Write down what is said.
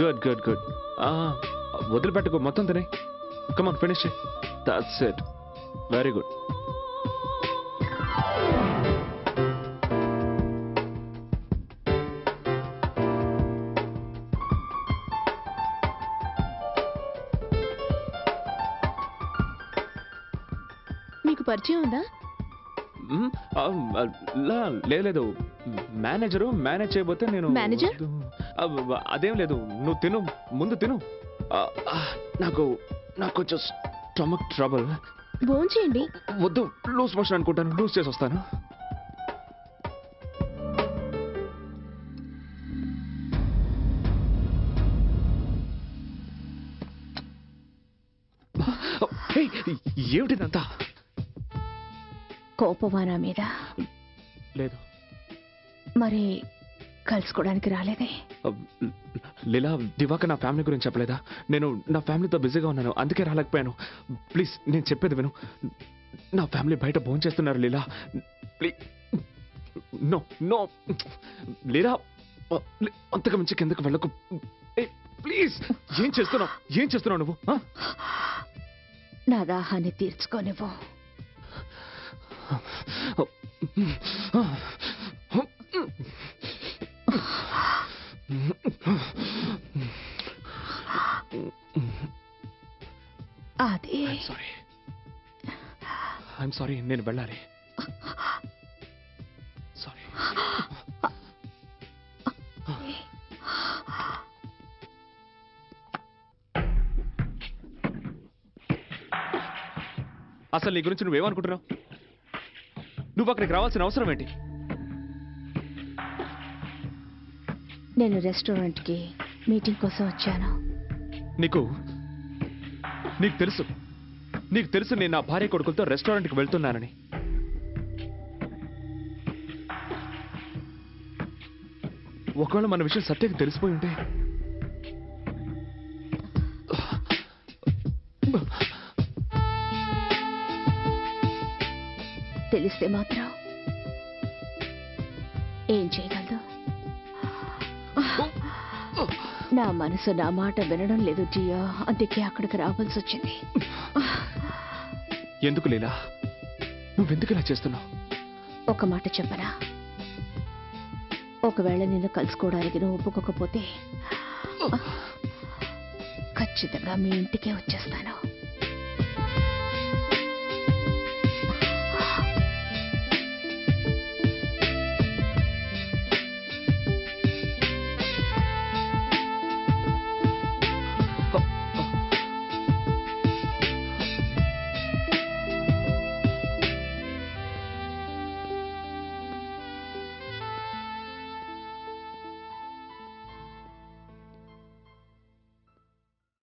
Good good good వదిలిపెట్టుకో, మొత్తం తినే. Come on finish. That's it. Very good. మీకు పరిచయం ఉందా? లేదు, మేనేజరు మేనేజ్ చేయబోతే నేను. మేనేజర్? అదేం లేదు, నువ్వు తిను, ముందు తిను. నాకు కొంచెం స్టమక్ ట్రబుల్. భోంచేయండి. వద్దు, లూజ్ మోషన్ అనుకుంటాను, లూజ్ చేసి వస్తాను. ఏమిటిదంతా? కోపవానా మీద? లేదు. మరి కలుసుకోవడానికి రాలేదే? లీలా, దివాక నా ఫ్యామిలీ గురించి చెప్పలేదా? నేను నా ఫ్యామిలీతో బిజీగా ఉన్నాను, అందుకే రాలేకపోయాను. ప్లీజ్ నేను చెప్పేది విను. నా ఫ్యామిలీ బయట భోంచేస్తున్నారు లీలా. ప్లీజ్. నో నో లీలా, అంతకు మించి కిందకు వెళ్ళకు ప్లీజ్. ఏం చేస్తున్నావు నువ్వు? నా దాహాన్ని తీర్చుకోనివ్వు. అది ఐఎమ్ సారీ, నేను వెళ్ళాలి. సారీ. అసలు నీ గురించి నువ్వేమనుకుంటున్నావు? నువ్వు అక్కడికి రావాల్సిన అవసరం ఏంటి? నేను రెస్టారెంట్కి మీటింగ్ కోసం వచ్చాను. నీకు తెలుసు నేను నా భార్య కొడుకులతో రెస్టారెంట్కి వెళ్తున్నానని. ఒకవేళ మన విషయం సత్యకి తెలిసిపోయి ఉంటే తెలిస్తే మాత్రం ఏం చేయగలదు? నా మనసు నా మాట వినడం లేదు జియా, అందుకే అక్కడికి రావాల్సి వచ్చింది. ఎందుకు లీలా, నువ్వెందుకు ఇలా చేస్తున్నావు? ఒక మాట చెప్పనా? ఒకవేళ నిన్ను కలుసుకోవడానికి నువ్వు ఒప్పుకోకపోతే ఖచ్చితంగా మీ ఇంటికే వచ్చేస్తాను.